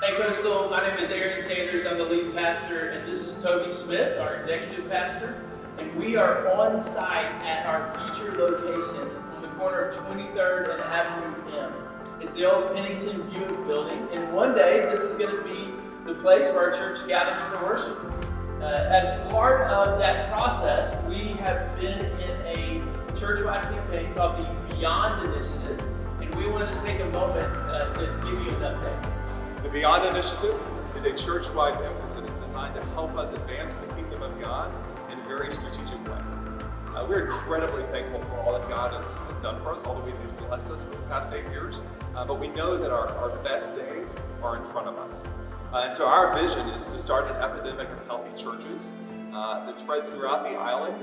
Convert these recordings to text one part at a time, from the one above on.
Hey Coastal, my name is Aaron Sanders. I'm the lead pastor, and this is Toby Smith, our executive pastor. And we are on site at our future location on the corner of 23rd and Avenue M. It's the old Pennington Buick building, and one day this is going to be the place where our church gathers for worship. As part of that process, we have been in a church-wide campaign called the Beyond Initiative, and we wanted to take a moment to give you an update. The Beyond Initiative is a church-wide emphasis designed to help us advance the kingdom of God in a very strategic way. We're incredibly thankful for all that God has done for us, all the ways He's blessed us for the past 8 years, but we know that our best days are in front of us. And so our vision is to start an epidemic of healthy churches that spreads throughout the island,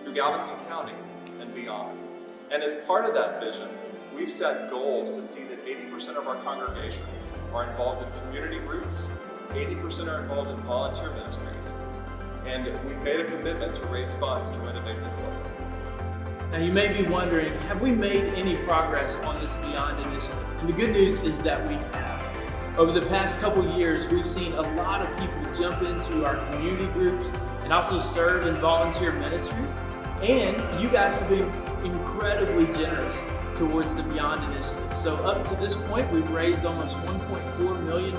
through Galveston County, and beyond. And as part of that vision, we've set goals to see that 80% of our congregation are involved in community groups, 80% are involved in volunteer ministries, and we've made a commitment to raise funds to renovate this building. Now you may be wondering, have we made any progress on this Beyond Initiative? And the good news is that we have. Over the past couple years, we've seen a lot of people jump into our community groups and also serve in volunteer ministries. And you guys have been incredibly generous towards the Beyond Initiative. So up to this point, we've raised almost $1.4 million.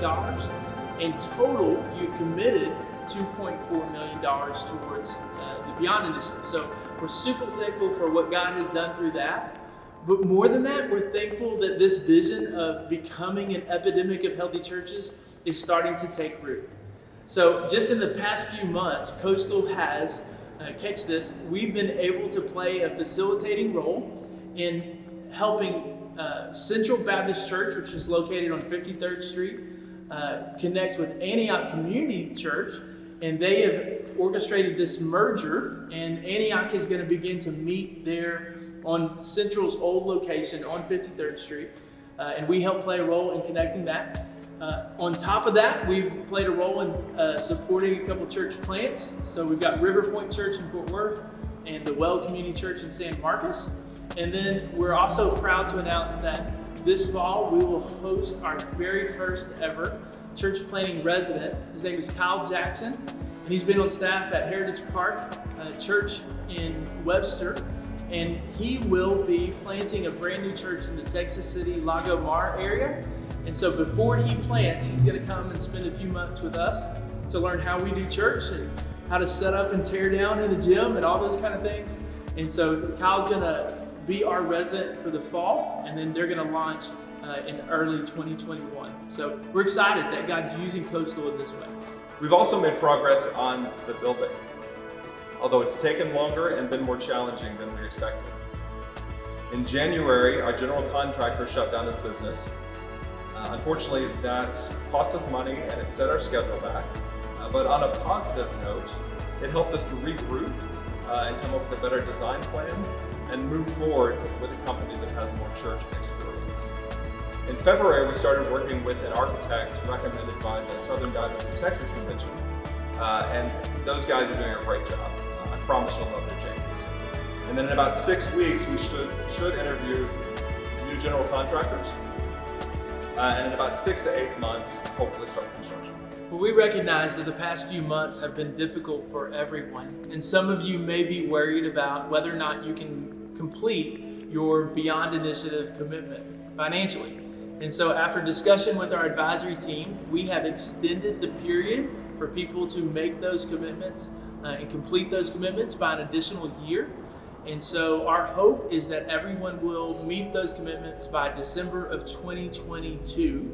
In total, you've committed $2.4 million towards the Beyond Initiative. So we're super thankful for what God has done through that. But more than that, we're thankful that this vision of becoming an epidemic of healthy churches is starting to take root. So just in the past few months, Coastal has, catch this, we've been able to play a facilitating role in helping Central Baptist Church, which is located on 53rd Street, connect with Antioch Community Church, and they have orchestrated this merger, and Antioch is going to begin to meet there on Central's old location on 53rd Street, and we help play a role in connecting that. On top of that, we've played a role in supporting a couple church plants. So we've got River Point Church in Fort Worth and the Well Community Church in San Marcos. And then we're also proud to announce that this fall we will host our very first ever church planting resident. His name is Kyle Jackson, and he's been on staff at Heritage Park Church in Webster. And he will be planting a brand new church in the Texas City, Lago Mar area. And so before he plants, he's going to come and spend a few months with us to learn how we do church and how to set up and tear down in the gym and all those kind of things. And so Kyle's going to be our resident for the fall, and then they're going to launch in early 2021. So we're excited that God's using Coastal in this way. We've also made progress on the building, although it's taken longer and been more challenging than we expected. In January, our general contractor shut down his business. Unfortunately, that cost us money and it set our schedule back. But on a positive note, it helped us to regroup and come up with a better design plan and move forward with a company that has more church experience. In February, we started working with an architect recommended by the Southern Baptist of Texas Convention, and those guys are doing a great job. I promise you'll love their changes. And then in about 6 weeks, we should interview new general contractors, and in about 6 to 8 months, hopefully start construction. Well, we recognize that the past few months have been difficult for everyone, and some of you may be worried about whether or not you can complete your Beyond Initiative commitment financially. And so after discussion with our advisory team, we have extended the period for people to make those commitments and complete those commitments by an additional year. And so our hope is that everyone will meet those commitments by December of 2022.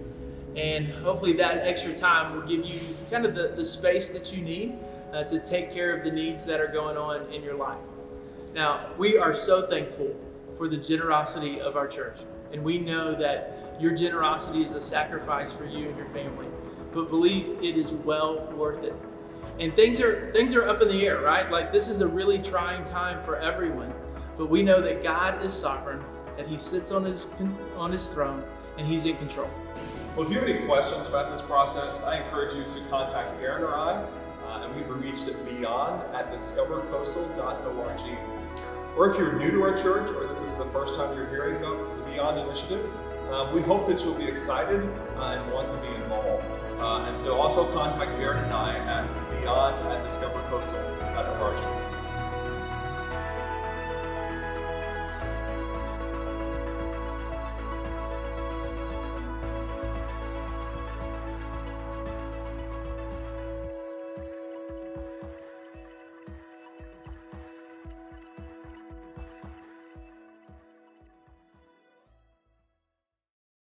And hopefully that extra time will give you kind of the space that you need to take care of the needs that are going on in your life. Now, we are so thankful for the generosity of our church. And we know that your generosity is a sacrifice for you and your family. But believe it is well worth it. And things are up in the air, right? Like, this is a really trying time for everyone. But we know that God is sovereign, that He sits on His throne, and He's in control. Well, if you have any questions about this process, I encourage you to contact Aaron or I, and we can reach at beyond@discovercoastal.org. Or if you're new to our church, or this is the first time you're hearing about the Beyond Initiative, we hope that you'll be excited and want to be involved. So also contact Baird and I at beyond@discovercoastal.org.